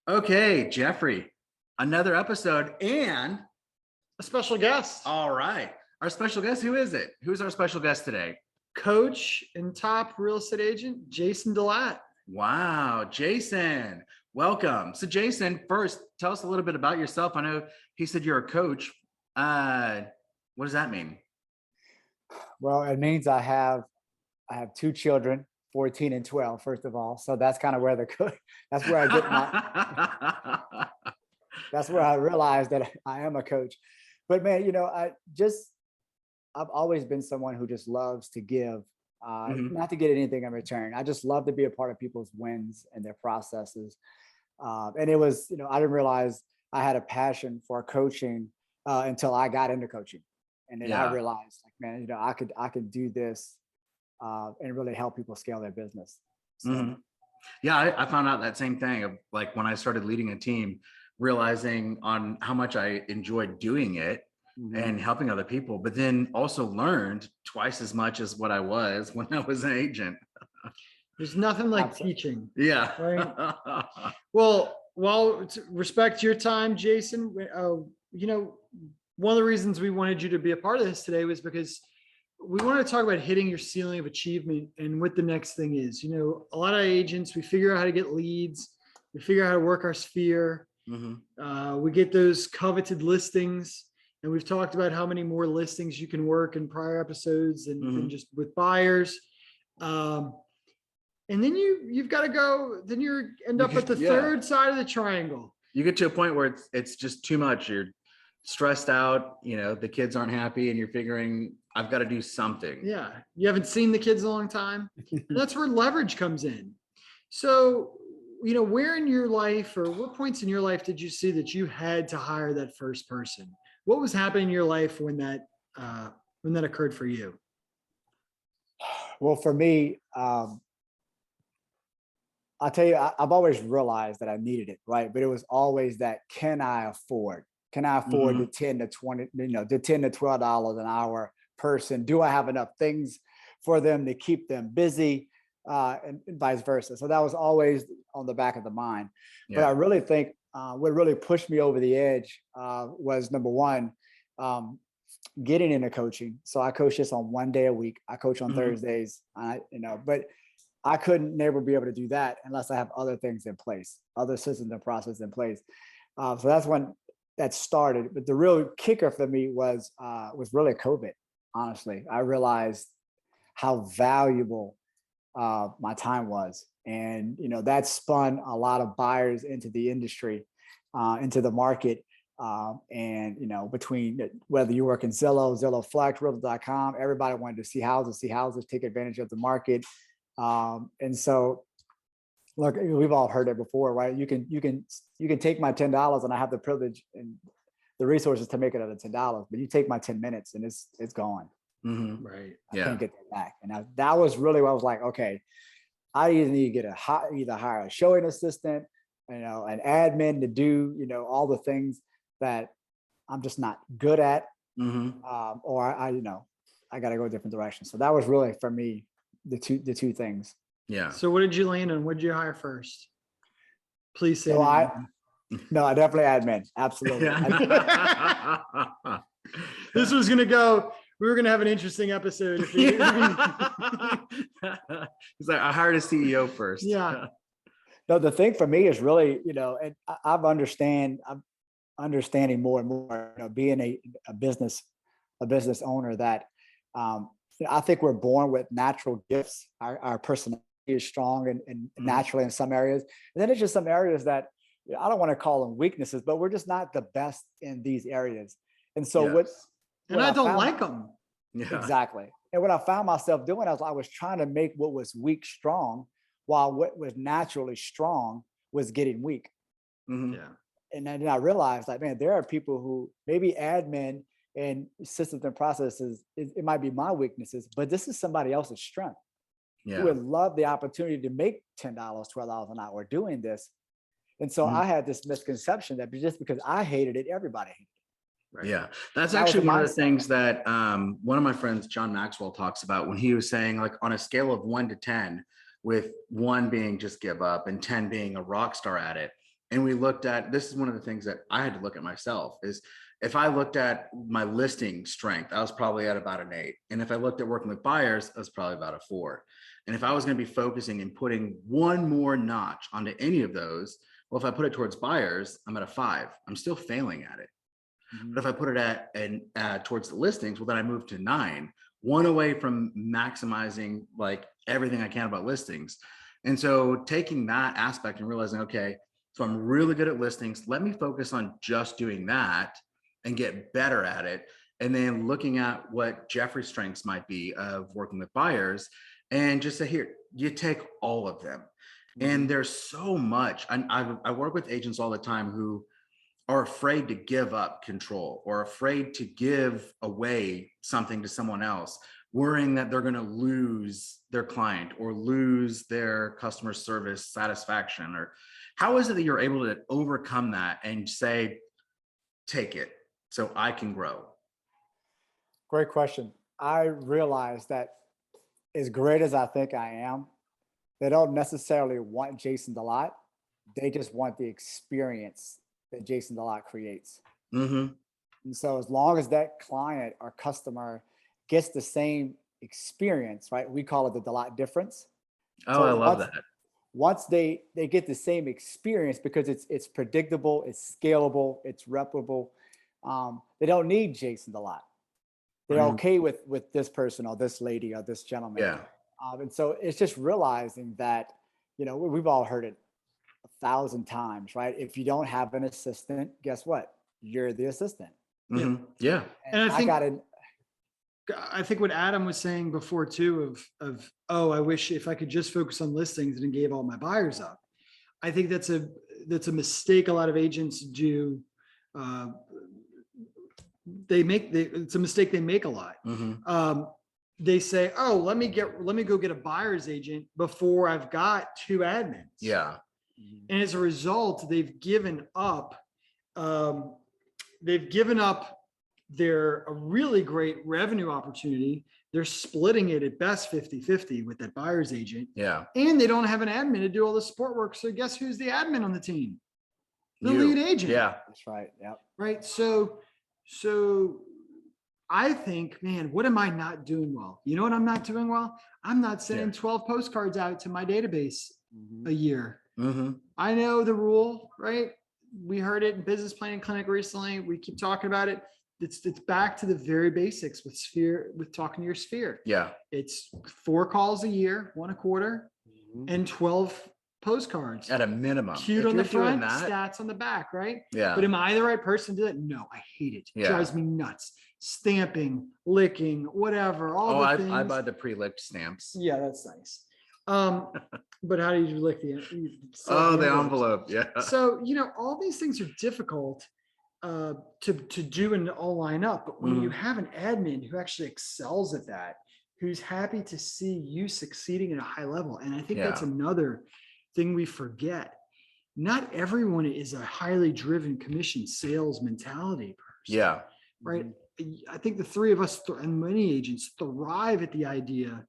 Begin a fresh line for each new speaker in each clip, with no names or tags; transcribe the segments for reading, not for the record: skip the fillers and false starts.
Okay, Jeffrey, another episode and
A special guest,
all right. Our special guest, who is it? Who's our special guest today?
coach and top real estate agent, Jason Delatte.
Wow, Jason, welcome. So, Jason, first, tell us a little bit about yourself. I know he said you're a coach. What does that mean?
Well, it means I have two children, 14 and 12, first of all. So that's kind of where that's where I get that's where I realized that I am a coach. But man, I've always been someone who just loves to give,
Mhm.
not to get anything in return. I just love to be a part of people's wins and their processes. And it was, I didn't realize I had a passion for coaching until I got into coaching. And then I
Yeah.
realized, like, man, I could do this and really help people scale their business. So,
Mhm. Yeah, I found out that same thing of like when I started leading a team, realizing on how much I enjoyed doing it
mhm.
and helping other people, but then also learned twice as much as what I was when I was an agent.
There's nothing like
Absolutely.
teaching.
Yeah.
Well, to respect your time, Jason. One of the reasons we wanted you to be a part of this today was because we want to talk about hitting your ceiling of achievement and what the next thing is. A lot of agents, we figure out how to get leads, we figure out how to work our sphere.
Mhm.
We get those coveted listings, and we've talked about how many more listings you can work in prior episodes than just with buyers. And then you've got to go. Then you end up at the third side of the triangle.
You get to a point where it's just too much. You're stressed out, the kids aren't happy and you're figuring I've got to do something.
Yeah, you haven't seen the kids in a long time, and that's where leverage comes in. So, where in your life or what points in your life did you see that you had to hire that first person? What was happening in your life when that occurred for you?
Well, for me, I'll tell you, I've always realized that I needed it, right? But it was always that, can I afford? Can I afford the 10 to 20, the 10 to $12 an hour person? Do I have enough things for them to keep them busy, and vice versa? So that was always on the back of the mind. But I really think what really pushed me over the edge was, number one, getting into coaching. So I coach just on one day a week. I coach on Thursdays, but I couldn't never be able to do that unless I have other things in place, other systems and processes in place. So that's when that started. But the real kicker for me was really COVID. Honestly, I realized how valuable my time was, and that spun a lot of buyers into the industry, into the market. And between whether you work in Zillow Flex, Realtor.com, everybody wanted to see houses, take advantage of the market. And so, look, we've all heard it before, right? You can take my $10 and I have the privilege and the resources to make it another $10, but you take my 10 minutes and it's gone.
Right.
I can't get that back. And that was really what I was like, okay, I either need to either hire a showing assistant, an admin to do, all the things that I'm just not good at, or I got to go a different direction. So that was really for me the two things.
Yeah.
So what did you land on? What did you hire first? Please say.
So I definitely admin. Absolutely.
This was gonna go. We were gonna have an interesting episode.
He's like, I hired a CEO first.
Yeah.
No, the thing for me is really, and I'm understanding more and more, being a business owner, that I think we're born with natural gifts. Our personality is strong and naturally in some areas. And then it's just some areas that I don't want to call them weaknesses, but we're just not the best in these areas. And so
I don't like them.
Yeah.
Exactly. And what I found myself doing, I was trying to make what was weak strong, while what was naturally strong was getting weak.
Yeah.
And then I realized, like, man, there are people who maybe admin and systems and processes, it might be my weaknesses, but this is somebody else's strength. Who would love the opportunity to make $10, $12 an hour doing this. And so I had this misconception that just because I hated it, everybody hated it.
Right. Yeah, that's actually one of the things that one of my friends, John Maxwell, talks about when he was saying, like, on a scale of 1 to 10, with 1 being just give up and 10 being a rock star at it, and we looked at, this is one of the things that I had to look at myself, is if I looked at my listing strength, I was probably at about an 8. And if I looked at working with buyers, I was probably about a 4. And if I was going to be focusing and putting one more notch onto any of those, well, if I put it towards buyers, I'm at a 5. I'm still failing at it. But if I put it at towards the listings, well, then I move to 9, one away from maximizing like everything I can about listings. And so taking that aspect and realizing, okay, so I'm really good at listings. Let me focus on just doing that and get better at it. And then looking at what Jeffrey's strengths might be of working with buyers, and just say, here, you take all of them. And there's so much. I work with agents all the time who are afraid to give up control or afraid to give away something to someone else, worrying that they're going to lose their client or lose their customer service satisfaction. Or how is it that you're able to overcome that and say, take it so I can grow?
Great question. I realize that as great as I think I am, they don't necessarily want Jason Delatte. They just want the experience that Jason Delatte creates.
Mm-hmm.
And so as long as that client or customer gets the same experience, right? We call it the Delatte difference.
Oh,
So
I love that.
Once they get the same experience, because it's predictable, it's scalable, it's replicable, they don't need Jason Delatte. They're okay with this person or this lady or this gentleman.
Yeah.
And so it's just realizing that, we've all heard it 1,000 times, right? If you don't have an assistant, guess what? You're the assistant.
Mm-hmm. Yeah.
And I think what Adam was saying before too, of oh, I wish if I could just focus on listings and gave all my buyers up. I think that's a mistake a lot of agents do. It's a mistake they make a lot.
Mm-hmm.
They say, oh, let me go get a buyer's agent before I've got 2 admins.
Yeah.
And as a result, they've given up their a really great revenue opportunity. They're splitting it at best 50-50 with that buyer's agent.
Yeah.
And they don't have an admin to do all the support work. So guess who's the admin on the team? The lead agent.
Yeah.
That's right. Yeah.
Right. So I think, man, what am I not doing well? You know what I'm not doing well? I'm not sending 12 postcards out to my database a year.
Mm-hmm.
I know the rule, right? We heard it in business planning clinic recently. We keep talking about it. It's back to the very basics with talking to your sphere.
Yeah.
It's 4 calls a year, 1 a quarter, and 12 postcards
At a minimum.
cute on the front, stats on the back, right?
Yeah.
But am I the right person to do that? No, I hate it. It
Yeah.
drives me nuts. Stamping, licking, whatever, all the things.
I buy the pre-licked stamps.
Yeah, that's nice. But how do you lick the
envelope? Yeah.
So, all these things are difficult to do and all line up. But when you have an admin who actually excels at that, who's happy to see you succeeding at a high level. And I think that's another thing we forget. Not everyone is a highly driven commission sales mentality person.
Yeah.
Right. I think the 3 of us and many agents thrive at the idea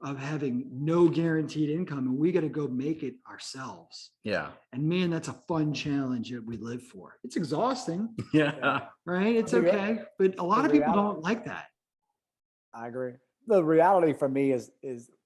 of having no guaranteed income, and we got to go make it ourselves.
Yeah.
And man, that's a fun challenge that we live for. It's exhausting.
Yeah.
Right. It's okay. But a lot of people don't like that. I
agree. The reality for me is,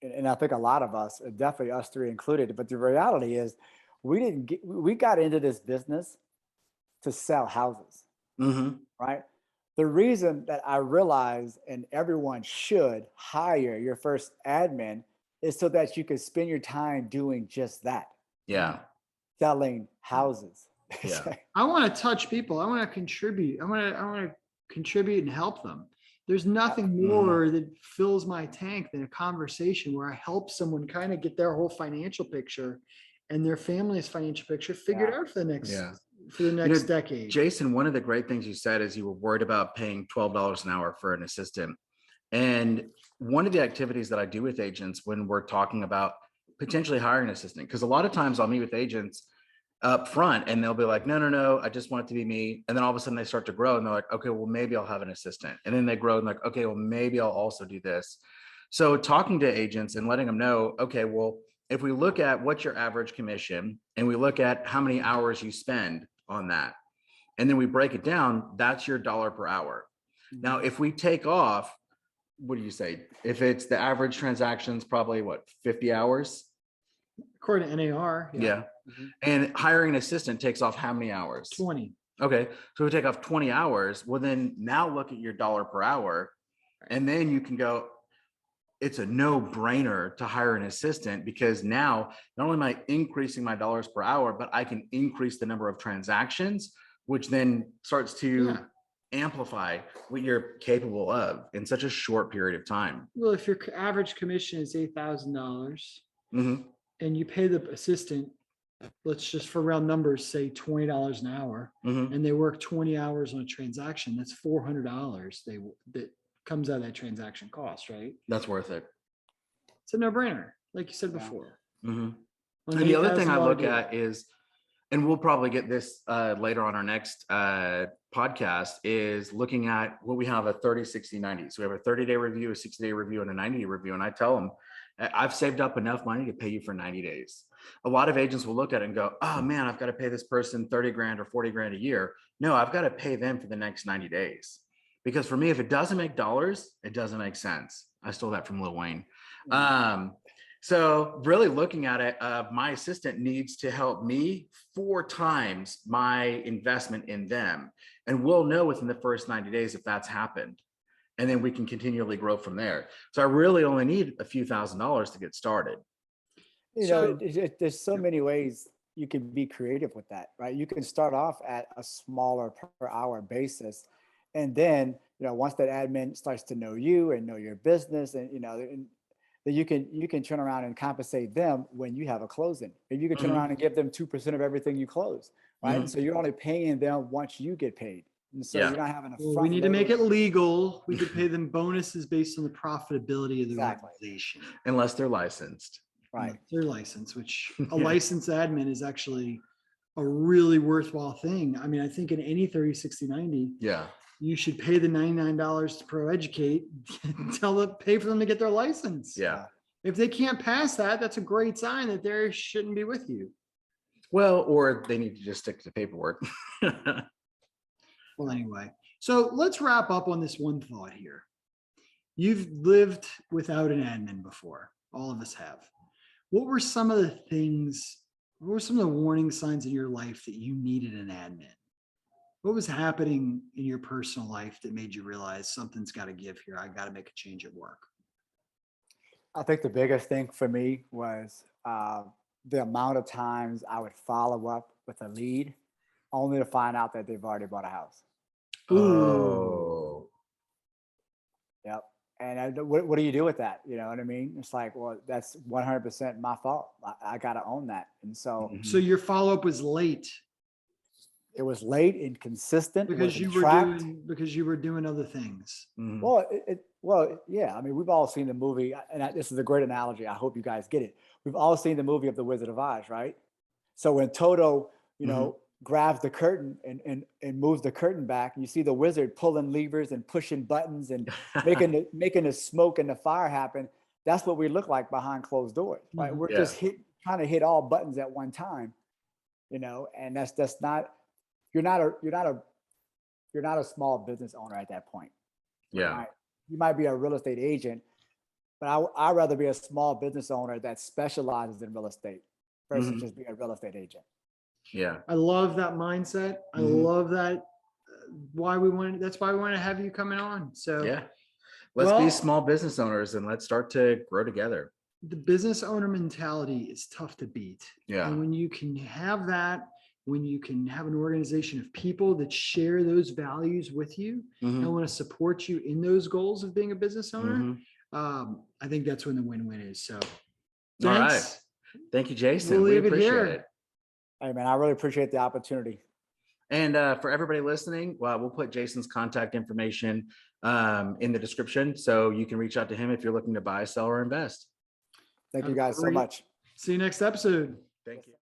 and I think a lot of us, definitely us 3 included, but the reality is we got into this business to sell houses, right? The reason that I realize, and everyone should hire your first admin, is so that you can spend your time doing just that.
Yeah.
Selling houses.
Yeah. I want to touch people. I want to contribute. I want to contribute and help them. There's nothing more that fills my tank than a conversation where I help someone kind of get their whole financial picture and their family's financial picture figured out for the next decade.
Jason, one of the great things you said is you were worried about paying $12 an hour for an assistant. And one of the activities that I do with agents when we're talking about potentially hiring an assistant, because a lot of times I'll meet with agents up front and they'll be like, no, I just want it to be me. And then all of a sudden they start to grow and they're like, okay, well, maybe I'll have an assistant. And then they grow and like, okay, well, maybe I'll also do this. So talking to agents and letting them know, okay, well, if we look at what's your average commission and we look at how many hours you spend on that, and then we break it down, that's your dollar per hour. Now, if we take off, what do you say? If it's the average transactions, probably what, 50 hours?
According to NAR.
Yeah. And hiring an assistant takes off how many hours?
20.
Okay. So we take off 20 hours. Well, then now look at your dollar per hour. And then you can go, it's a no-brainer to hire an assistant, because now not only am I increasing my dollars per hour, but I can increase the number of transactions, which then starts to amplify what you're capable of in such a short period of time.
Well, if your average commission is $8,000
Mhm.
and you pay the assistant, let's just for round numbers, say $20 an hour,
Mhm.
and they work 20 hours on a transaction, that's $400 that comes out of that transaction cost, right?
That's worth it.
It's a no-brainer, like you said
Yeah.
before.
Mhm.
On
And the other thing I
$8,000
look
deal.
at is, and we'll probably get this later on our next podcast, is looking at what we have a 30, 60, 90. So we have a 30-day review, a 60-day review, and a 90-day review. And I tell them, I've saved up enough money to pay you for 90 days. A lot of agents will look at it and go, oh man, I've got to pay this person 30 grand or 40 grand a year. No, I've got to pay them for the next 90 days. Because for me, if it doesn't make dollars, it doesn't make sense. I stole that from Lil Wayne. So really looking at it, my assistant needs to help me 4 times my investment in them. And we'll know within the first 90 days if that's happened. And then we can continually grow from there. So I really only need a few $1,000s to get started.
You
So-
know, there's so many ways you can be creative with that, right? You can start off at a smaller per hour basis. And then, you know, once that admin starts to know you and know your business, and, you know, and then you can turn around and compensate them when you have a closing. And you can turn
Mhm.
around and give them 2% of everything you close, right?
Mhm.
So you're only paying them once you get paid. And so
Yeah.
you're not having a
Well, we
front
need to make
load.
it legal. We could pay them bonuses based on the profitability of the
Exactly.
organization.
Unless they're licensed.
Right.
Their license, which a
Yeah.
licensed admin is actually a really worthwhile thing. I mean, I think in any 30, 60, 90,
Yeah.
you should pay the $99 to pro educate, pay for them to get their license.
Yeah.
If they can't pass that, that's a great sign that they shouldn't be with you.
Well, or they need to just stick to paperwork.
Well, anyway, so let's wrap up on this one thought here. You've lived without an admin before. All of us have. What were some of the things, what were some of the warning signs in your life that you needed an admin? What was happening in your personal life that made you realize something's got to give here? I got to make a change at work.
I think the biggest thing for me was the amount of times I would follow up with a lead only to find out that they've already bought a house.
Oh.
Yep. And what do you do with that? You know what I mean? It's like, well, that's 100% my fault. I got to own that. And so
Mhm.
So your follow-up was late
it was late, inconsistent. it
because
wasn't
you were
tracked.
doing other things.
Mhm.
Well, yeah. I mean, we've all seen the movie, and this is a great analogy. I hope you guys get it. We've all seen the movie of The Wizard of Oz, right? So when Toto, you know, grabs the curtain and moves the curtain back, you see the wizard pulling levers and pushing buttons and making the smoke and the fire happen. That's what we look like behind closed doors, right?
Mhm.
We're
Yeah.
just trying to hit all buttons at one time, you know, and that's not. You're not a small business owner at that point.
Yeah.
Right? You might be a real estate agent, but I'd rather be a small business owner that specializes in real estate versus
Mhm.
just be a real estate agent.
Yeah.
I love that mindset. I
Mhm.
love that. That's why we want to have you coming on. So
Yeah. Let's
Well-
be small business owners and let's start to grow together.
the business owner mentality is tough to beat.
Yeah.
And when you can have that, when you can have an organization of people that share those values with you
Mhm.
and want to support you in those goals of being a business owner,
Mhm.
I think that's when the win-win is. So
All right.
thanks.
Thank you, Jason.
We'll
We
leave it
appreciate
here.
it.
Hey man, I really appreciate the opportunity.
And for everybody listening, we'll put Jason's contact information in the description, so you can reach out to him if you're looking to buy, sell, or invest.
Thank
Have
you
a
guys so
great-
much.
See you next episode.
Thank you.